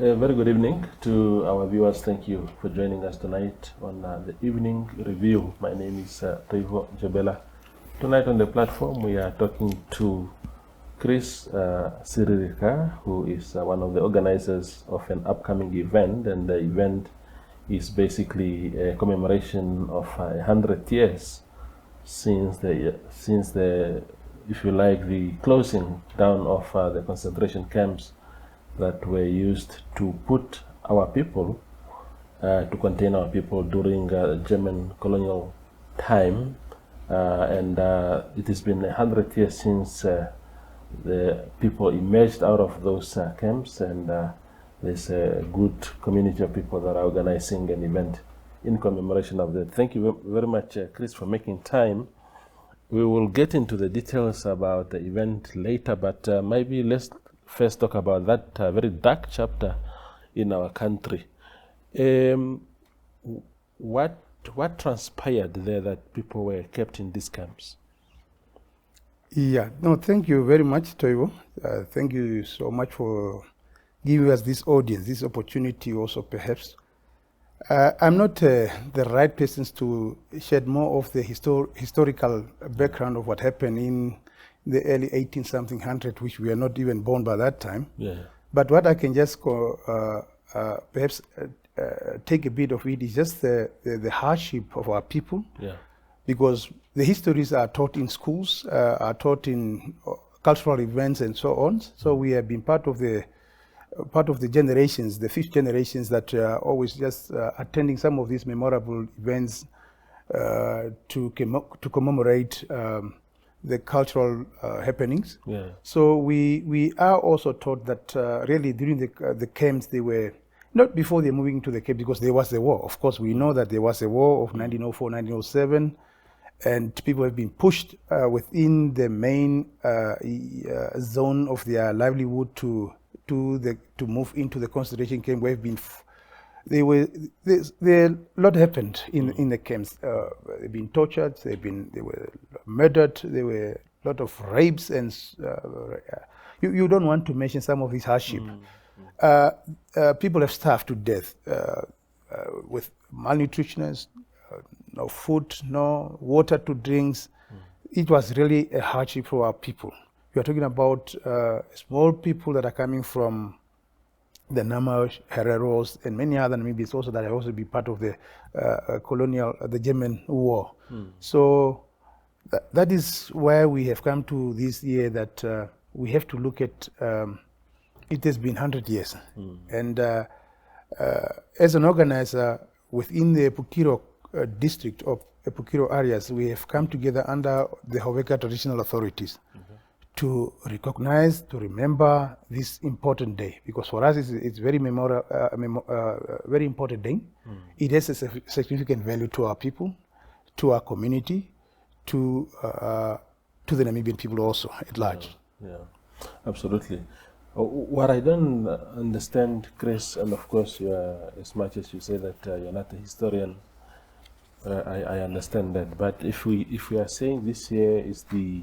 A very good evening to our viewers. Thank you for joining us tonight on the evening review. My name is Taivo Jebela. Tonight on the platform we are talking to Chrisch Siririka, who is one of the organizers of an upcoming event, and the event is basically a commemoration of 100 years since the, if you like, the closing down of the concentration camps that were used to put our people, to contain our people during German colonial time. And it has been 100 years since the people emerged out of those camps, and there's a good community of people that are organizing an event in commemoration of that. Thank you very much, Chrisch, for making time. We will get into the details about the event later, but maybe let's first talk about that very dark chapter in our country. What transpired there that people were kept in these camps? Yeah, no, thank you very much, Toivo. Thank you so much for giving us this audience, this opportunity also perhaps. I'm not the right person to shed more of the historical background of what happened in the early 18-something hundred, which we are not even born by that time. Yeah. But what I can just perhaps take a bit of it is just the hardship of our people. Yeah. Because the histories are taught in schools, are taught in cultural events and so on. So we have been part of the generations, the fifth generations that are always just attending some of these memorable events to commemorate the cultural happenings. Yeah. So we are also taught that really during the camps, they were not before they're moving to the camp, because there was a war. Of course, we know that there was a war of 1904, 1907, and people have been pushed within the main zone of their livelihood to move into the concentration camp. Where a lot happened in the camps. They've been tortured. They were murdered. There were a lot of rapes, and you don't want to mention some of these hardship. People have starved to death with malnutrition, no food, no water to drinks. It was really a hardship for our people. We are talking about small people that are coming from the Ovahereros and many other Namibians also that have also been part of the the German war. So that is why we have come to this year that we have to look at, it has been 100 years. And as an organizer within the Epukiro district of Epukiro areas, we have come together under the Omaheke traditional authorities to recognize, to remember this important day, because for us it's very very important day. It has a significant value to our people, to our community, to the Namibian people also at large. Yeah, absolutely. What I don't understand, Chrisch, and of course you are, as much as you say that you're not a historian, I understand that. But if we are saying this year is the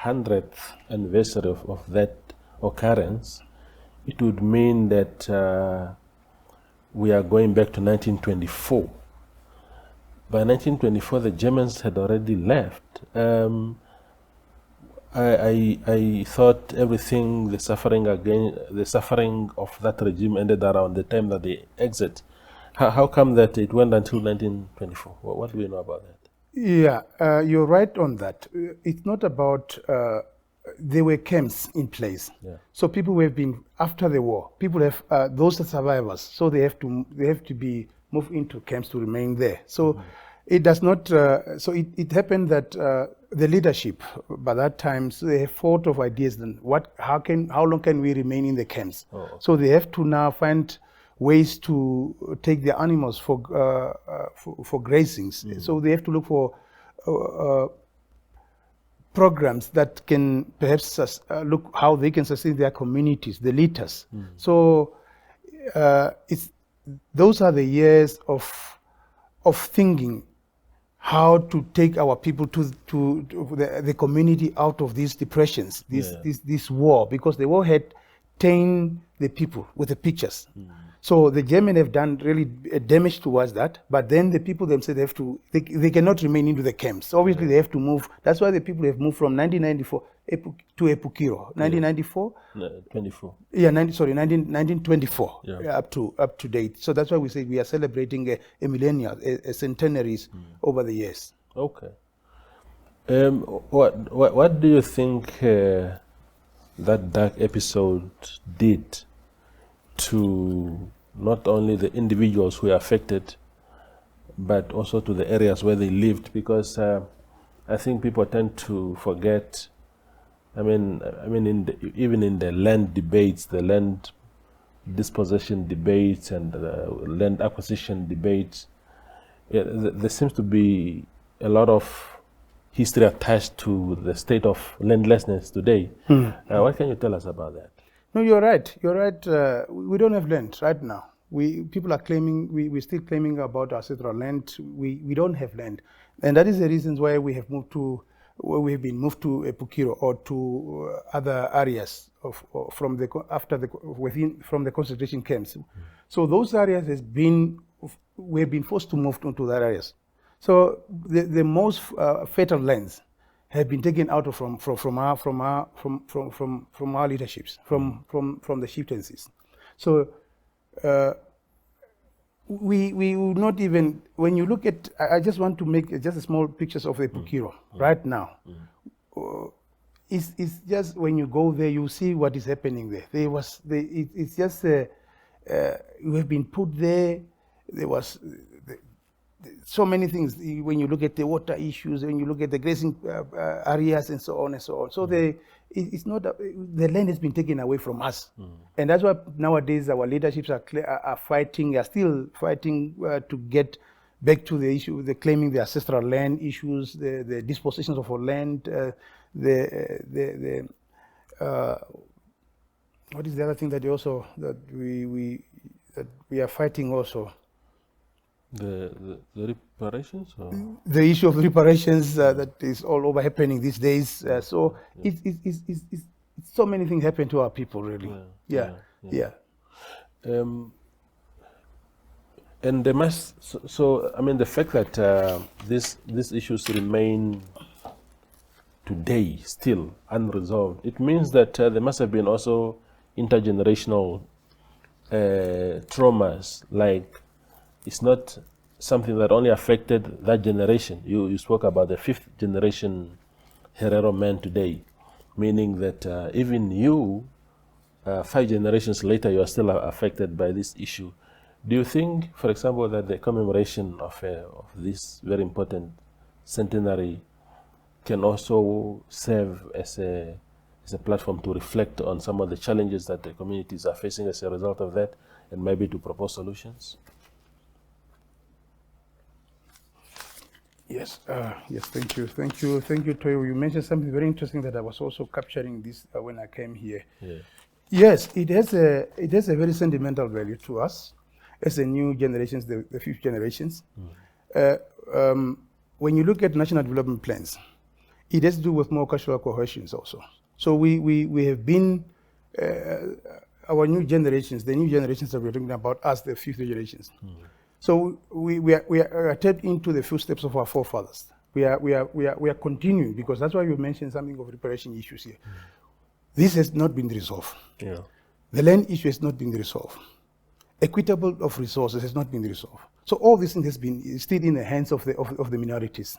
100th anniversary of that occurrence, it would mean that we are going back to 1924. By 1924, the Germans had already left. I thought everything, the suffering of that regime ended around the time that they exit. How come that it went until 1924? What do we know about that? Yeah, you're right on that. It's not about, there were camps in place. Yeah. So people who have been, after the war, people have, those are survivors, so they have to be moved into camps to remain there. So it does not, so it happened that the leadership by that time, so they have thought of ideas, then how long can we remain in the camps? Oh, okay. So they have to now find ways to take their animals for grazings. So they have to look for programs that can perhaps look how they can sustain their communities, the leaders. So those are the years of thinking how to take our people to the community out of these depressions, this war, because the war had entertain the people with the pictures. So the Germans have done really damage towards that, but then the people themselves have to, they cannot remain into the camps. Obviously, they have to move. That's why the people have moved from 1994 to Epukiro. 1994? No, 24. Yeah, 1924 Yeah. up to date. So that's why we say we are celebrating a millennial, a centenaries over the years. Okay. What do you think that dark episode did to not only the individuals who are affected, but also to the areas where they lived? Because I think people tend to forget. I mean, even in the land debates, the land dispossession debates and land acquisition debates, there seems to be a lot of history attached to the state of landlessness today. What can you tell us about that? No, you're right. You're right. We don't have land right now. People are claiming, we're still claiming about our ancestral land. We don't have land. And that is the reasons why we have moved to, where we have been moved to Epukiro or to other areas from the concentration camps. So those areas we have been forced to move into those areas. So the most fertile lands have been taken out from our leaderships, from the chieftaincies. So we will not even, when you look at, I just want to make just a small pictures of Epukiro right now. It's just when you go there, you see what is happening there. It's just we have been put there. There was so many things. When you look at the water issues, when you look at the grazing areas and so on and so on. So it's not the land has been taken away from us, and that's why nowadays our leaderships are fighting, are still fighting to get back to the issue, the claiming the ancestral land issues, the dispossessions of our land, what is the other thing that we are fighting also? The reparations? Or? The issue of reparations that is all over happening these days. So it's so many things happen to our people, really. Yeah. And they must. So I mean, the fact that these issues remain today still unresolved, it means that there must have been also intergenerational traumas. Like, it's not something that only affected that generation. You spoke about the 5th generation Herero man today, meaning that even you, 5 generations later, you are still affected by this issue. Do you think, for example, that the commemoration of this very important centenary can also serve as a platform to reflect on some of the challenges that the communities are facing as a result of that, and maybe to propose solutions? Yes, thank you, Toyo. You mentioned something very interesting that I was also capturing this when I came here. Yeah. Yes, it has a very sentimental value to us as the new generations, the 5th generations. When you look at national development plans, it has to do with more cultural cohesions also. So we have been, our new generations, the new generations that we're talking about, us, the 5th generations. So we are tapped into the footsteps of our forefathers. We are continuing, because that's why you mentioned something of reparation issues here. This has not been resolved. Yeah. The land issue has not been resolved. Equitable of resources has not been resolved. So all these things has been still in the hands of the minorities.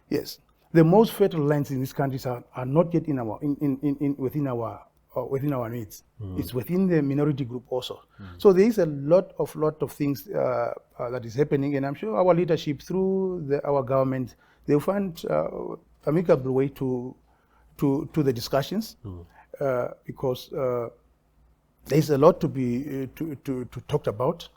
Yes, the most fertile lands in these countries are not yet within our needs. It's within the minority group also. So there is a lot of things that is happening, and I'm sure our leadership through our government, they'll find amicable way to the discussions, because there is a lot to be to talk about.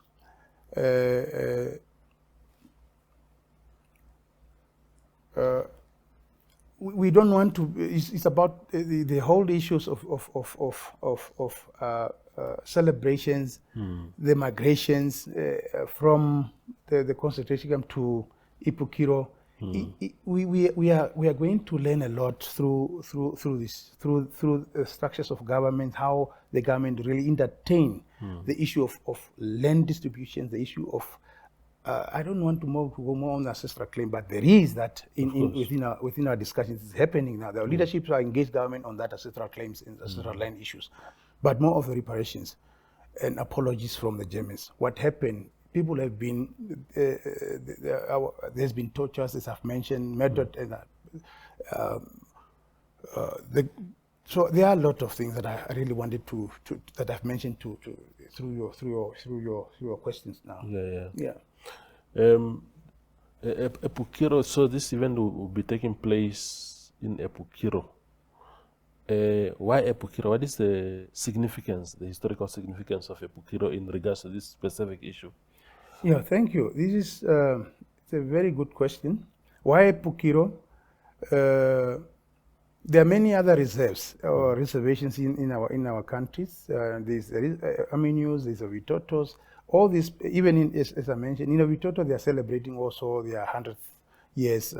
We don't want to. It's about the whole issues of celebrations, the migrations from the concentration camp to Epukiro. We are going to learn a lot through the structures of government, how the government really entertain the issue of land distribution, the issue of I don't want to go more on ancestral claim, but there is that within our discussions. It's happening now. The leaderships are engaged government on that ancestral claims and ancestral land issues, but more of the reparations and apologies from the Germans. What happened? People have been there's been tortures, as I've mentioned, murdered, and so there are a lot of things that I really wanted to that I've mentioned through your questions now. Yeah. Epukiro. So this event will be taking place in Epukiro. Why Epukiro? What is the significance, the historical significance of Epukiro in regards to this specific issue? Yeah, thank you. This is it's a very good question. Why Epukiro? There are many other reserves or reservations in our countries. There's Aminus, there's Ovitotos. All this, even as I mentioned, in Ovitoto, they are celebrating also their 100th years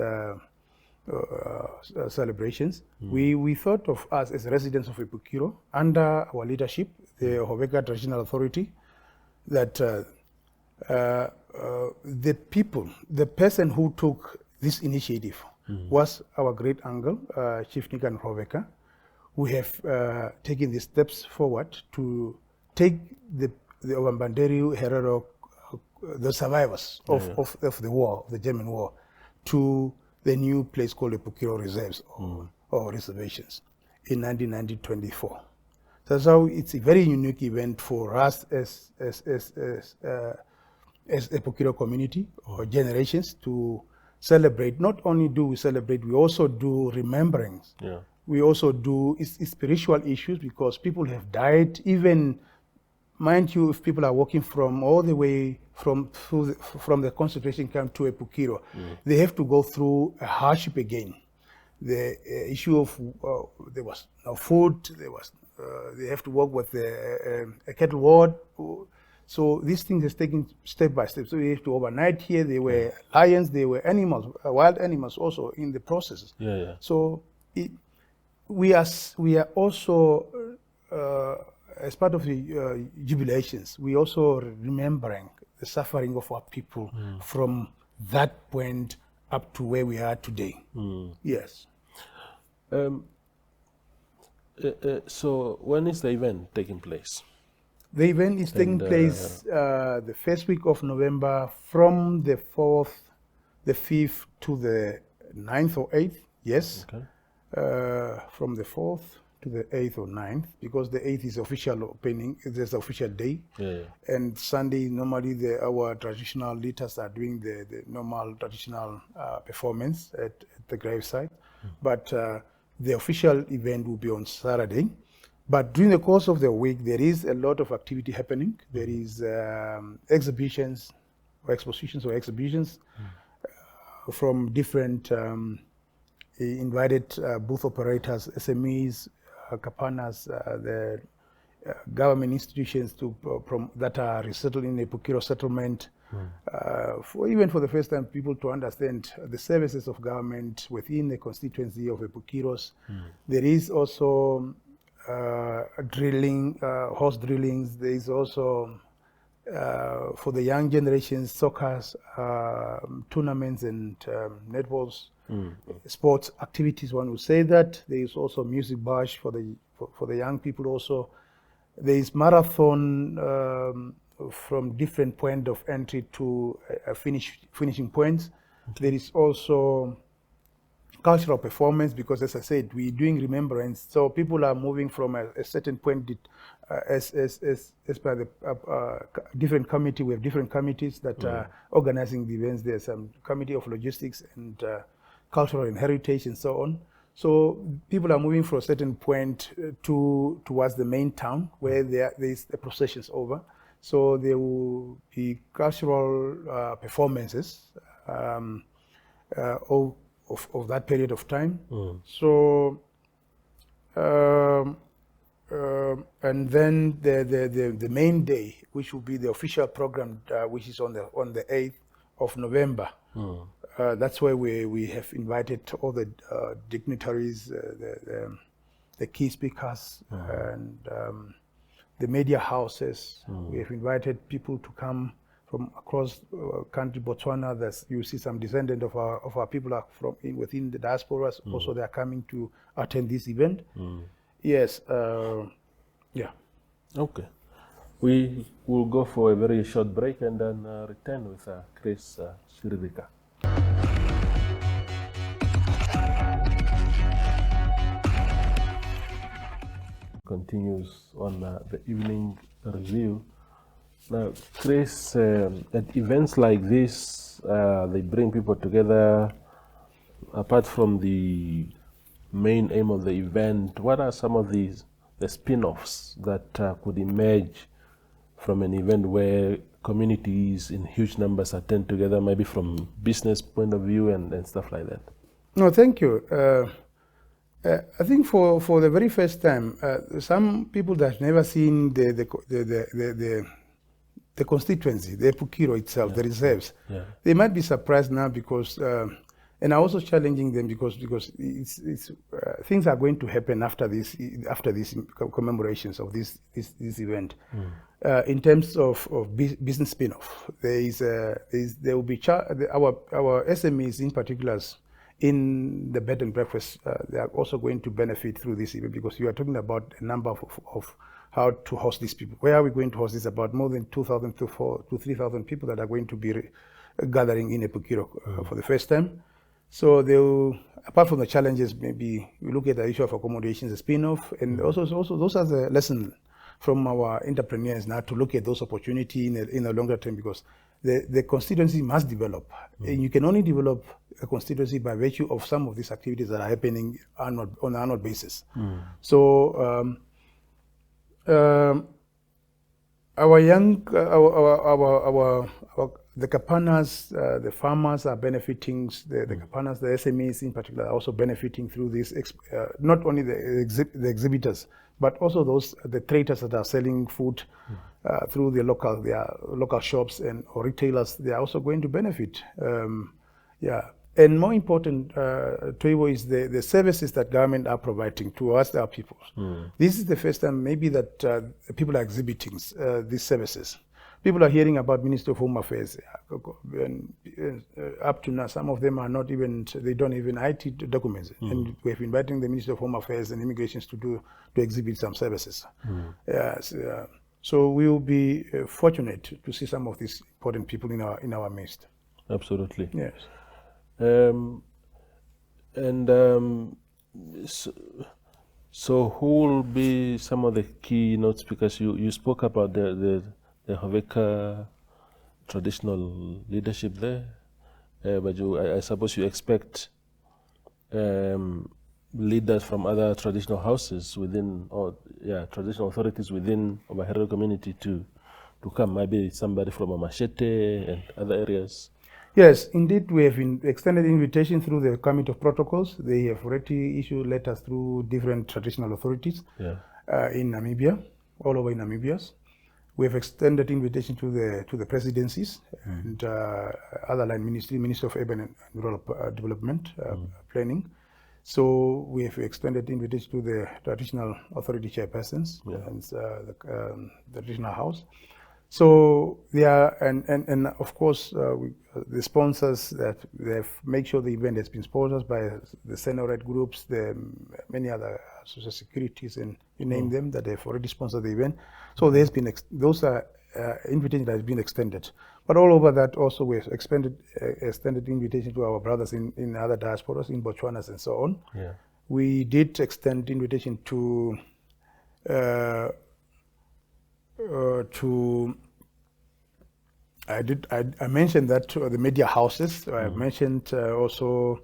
celebrations. We thought of us as residents of Epukiro under our leadership, the Ovaherero Traditional Authority, that the person who took this initiative was our great uncle, Chief Nikan Ovaherero. We have taken the steps forward to take the Ovaherero, the survivors of the war, of the German war, to the new place called Epukiro Reserves or reservations in 1924. So it's a very unique event for us as Epukiro community or generations to celebrate. Not only do we celebrate, we also do remembrance. Yeah. We also do spiritual issues because people have died. Even, mind you, if people are walking from all the way from the concentration camp to Epukiro, they have to go through a hardship again. The issue of there was no food. They have to work with a cattle ward. So these things is taken step by step. So we have to overnight here. There were lions, there were animals, wild animals also in the process. So we are also, as part of the jubilations, we also remembering the suffering of our people from that point up to where we are today. Yes. So when is the event taking place? The event is taking place the first week of November from the 4th, the 5th to the 9th or 8th, yes. Okay. From the 4th to the 8th or 9th, because the 8th is official opening, it's the official day. And Sunday, normally our traditional leaders are doing the normal traditional performance at the gravesite. But the official event will be on Saturday. But during the course of the week, there is a lot of activity happening. There is exhibitions or expositions or exhibitions from different invited booth operators, SMEs, Kapanas, the government institutions that are resettled in the Epukiro settlement. Even for the first time, people to understand the services of government within the constituency of Epukiros. There is also drilling, horse drillings. There is also, for the young generations, soccer tournaments and netballs, sports activities, one would say that. There is also music bash for the young people also. There is marathon from different point of entry to finishing points. There is also cultural performance, because as I said, we're doing remembrance, so people are moving from a certain point as per the different committee. We have different committees that are organizing the events. There's some committee of logistics and cultural and heritage and so on. So people are moving from a certain point towards the main town where there's the processions over. So there will be cultural performances of that period of time. So and then the main day, which will be the official program, which is on the 8th of November, that's why we have invited all the dignitaries, the key speakers, and the media houses. We have invited people to come from across country, Botswana. You see some descendant of our people are from within the diasporas. Also, they are coming to attend this event. Yes, yeah. Okay. We will go for a very short break and then return with Chrisch Siririka. Continues on the evening review. Now, Chris, at events like this, they bring people together. Apart from the main aim of the event, what are some of the spin-offs that could emerge from an event where communities in huge numbers attend together, maybe from business point of view and stuff like that? No, thank you. I think for the very first time, some people that have never seen the constituency, the Epukiro itself, the reserves, they might be surprised now because, and I'm also challenging them because it's things are going to happen after these commemorations of this event. In terms of business spin-off, there will be our SMEs in particular. In the bed and breakfast, they are also going to benefit through this event because you are talking about a number of how to host these people. Where are we going to host this? About more than 2,000 to 3,000 people that are going to be gathering in Epukiro for the first time. So they will, apart from the challenges, maybe we look at the issue of accommodations, the spin-off, and also those are the lessons from our entrepreneurs now to look at those opportunities in a longer term because the constituency must develop. And you can only develop a constituency by virtue of some of these activities that are happening on an annual basis. So our young, the Kapanas, the farmers are benefiting, the Kapanas, the SMEs in particular are also benefiting through this, not only the exhibitors, but also the traders that are selling food through their local shops or retailers, they are also going to benefit. And more important, Toivo, is the services that government are providing to us, our people. This is the first time maybe that people are exhibiting these services. People are hearing about Ministry of Home Affairs. And, up to now, some of them are not even, they don't even IT documents. And we have inviting the Ministry of Home Affairs and Immigrations to exhibit some services. So we will be fortunate to see some of these important people in our midst. Absolutely. Yes. So who will be some of the keynote speakers? You spoke about the Omaheke traditional leadership there, but I suppose you expect leaders from other traditional houses within, traditional authorities within Ovaherero community to come. Maybe somebody from Omashete and other areas. Yes, indeed, we have extended invitation through the Committee of Protocols. They have already issued letters through different traditional authorities in Namibia, all over in Namibia. We have extended invitation to the presidencies and other line ministry, Ministry of Urban and Rural Development, Planning. So we have extended invitation to the traditional authority chairpersons and the traditional house. So they are, and of course, the sponsors that they have make sure the event has been sponsored by the centenary groups, the many other social securities, and you name them, that they've already sponsored the event. So there's been those are invitations that have been extended. But all over that, also we have extended invitation to our brothers in other diasporas, in Botswana and so on. We did extend invitation to I mentioned that to the media houses. I mentioned also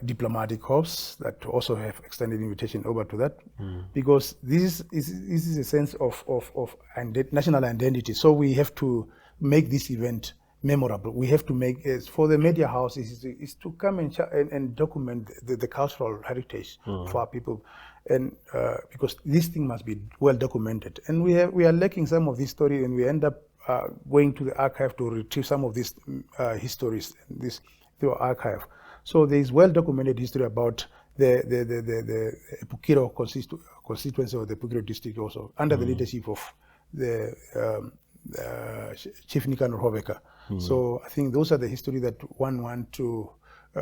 diplomatic corps that also have extended invitation over to that, because this is a sense of national identity. So we have to make this event memorable. We have to make for the media houses is to come and document the cultural heritage for our people, and because this thing must be well documented. And we are lacking some of this story, and we end up going to the archive to retrieve some of these histories, this through archive. So there is well-documented history about the Epukiro constituency of the Epukiro district also, under the leadership of the Chief Nicanor Hoveka. So I think those are the history that one want to,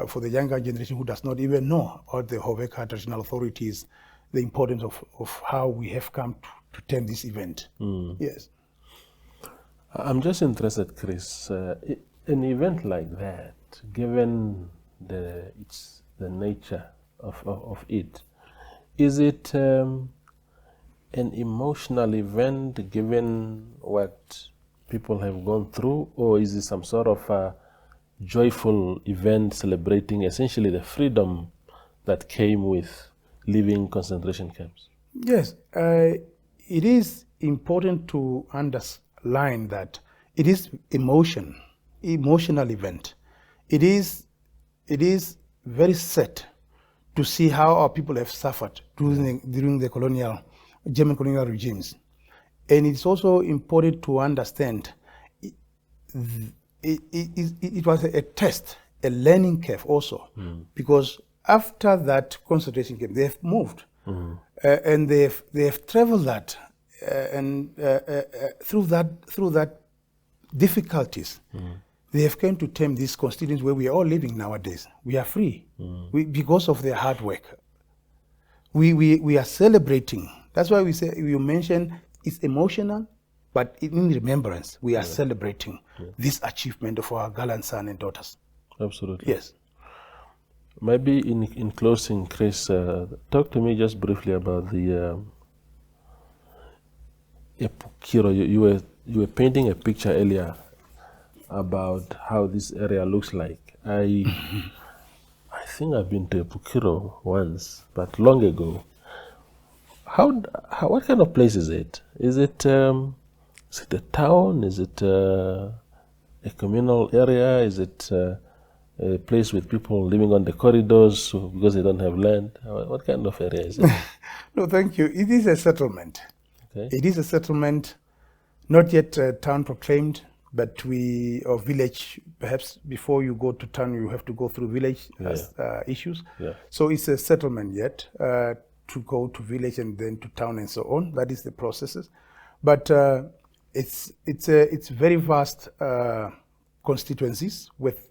for the younger generation who does not even know about the Hoveka traditional authorities, the importance of how we have come to term this event. Yes. I'm just interested, Chris, an event like that, given the nature of it, is it an emotional event given what people have gone through, or is it some sort of a joyful event celebrating essentially the freedom that came with leaving concentration camps? Yes, it is important to underline that it is emotional event. It is very sad to see how our people have suffered during the German colonial regimes. And it's also important to understand it was a test, a learning curve also, because after that concentration camp, they have moved and they have traveled that and through that difficulties. They have come to term these constituencies where we are all living nowadays. We are free because of their hard work. We are celebrating. That's why we say, you mentioned it's emotional, but in remembrance, we are celebrating this achievement of our gallant sons and daughters. Absolutely. Yes. Maybe in closing, Chris, talk to me just briefly about the Epukiro. You were painting a picture earlier about how this area looks like. I think I've been to Epukiro once, but long ago. What kind of place is it? Is it a town? Is it a communal area? Is it a place with people living on the corridors because they don't have land? What kind of area is it? No, thank you. It is a settlement. Okay. It is a settlement, not yet town proclaimed, but or village. Perhaps before you go to town, you have to go through village issues. Yeah. So it's a settlement yet to go to village and then to town and so on. That is the processes. But it's very vast constituencies with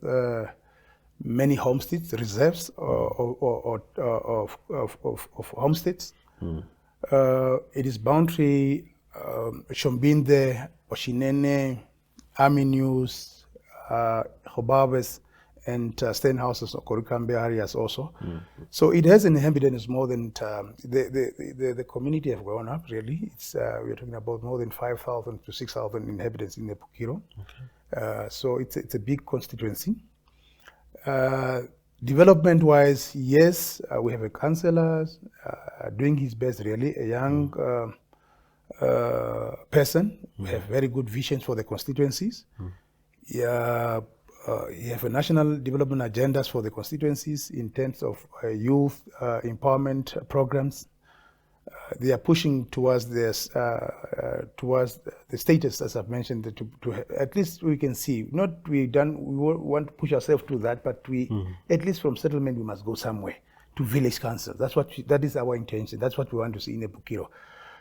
many homesteads, reserves of homesteads. It is boundary Shombinde, Oshinene, Aminus, Hobabes, and Stenhouses or Korukambe areas also. So it has inhabitants more than, the community have gone up really. We're talking about more than 5,000 to 6,000 inhabitants in Epukiro. Okay. So it's a big constituency. Development-wise, yes, we have a councillor doing his best really, a young person. We have very good visions for the constituencies. You have a national development agendas for the constituencies in terms of youth empowerment programs. They are pushing towards this, towards the status, as I've mentioned, to at least we can see. Not we want to push ourselves to that, but at least from settlement we must go somewhere to village council. That is our intention. That's what we want to see in Epukiro.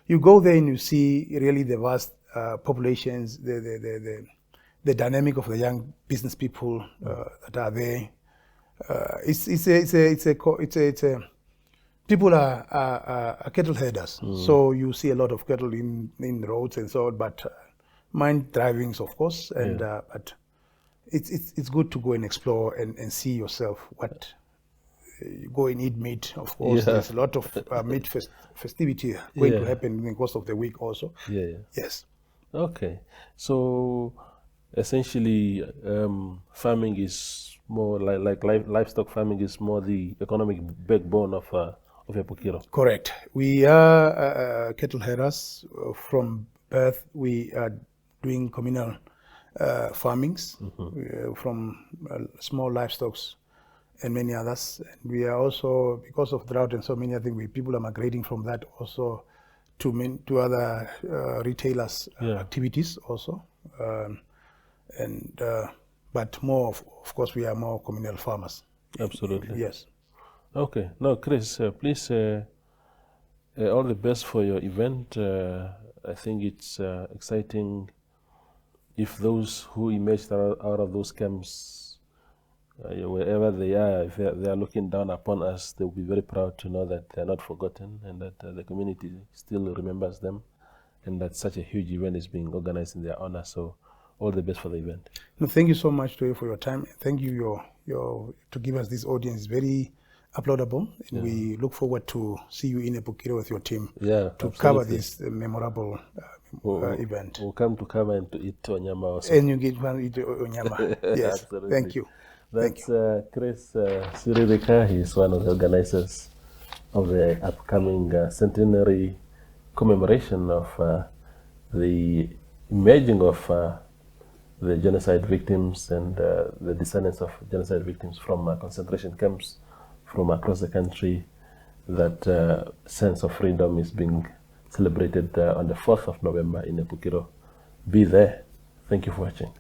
You go there and you see really the vast populations, the dynamic of the young business people that are there. People are cattle herders, so you see a lot of cattle in the roads and so on. But mind drivings, of course, and but it's good to go and explore and see yourself. What you go and eat meat, of course. There's a lot of meat festivity going to happen in the course of the week also. Yes. Okay, so essentially, farming is more like livestock farming is more the economic backbone of Epukiro. Correct. We are cattle herders from birth. We are doing communal farmings from small livestock and many others. And we are also, because of drought and so many, I think people are migrating from that also to other retailers' activities also. But more, of course, we are more communal farmers. Absolutely. Yes. Okay. Now, Chris, please, all the best for your event. I think it's exciting if those who emerged out of those camps, wherever they are, if they are looking down upon us, they'll be very proud to know that they're not forgotten and that the community still remembers them, and that such a huge event is being organized in their honor. So all the best for the event. No, thank you so much to you for your time. Thank you to give us this audience. Very applaudable. And we look forward to see you in Epukiro with your team to absolutely. cover this memorable event. We'll come to cover and to eat onyama also. And you get one eat onyama. Yes. Absolutely. Thank you. That's Chrisch Siririka. He's one of the organizers of the upcoming centenary commemoration of the emerging of the genocide victims and the descendants of genocide victims from concentration camps from across the country. That sense of freedom is being celebrated on the 4th of November in Epukiro. Be there. Thank you for watching.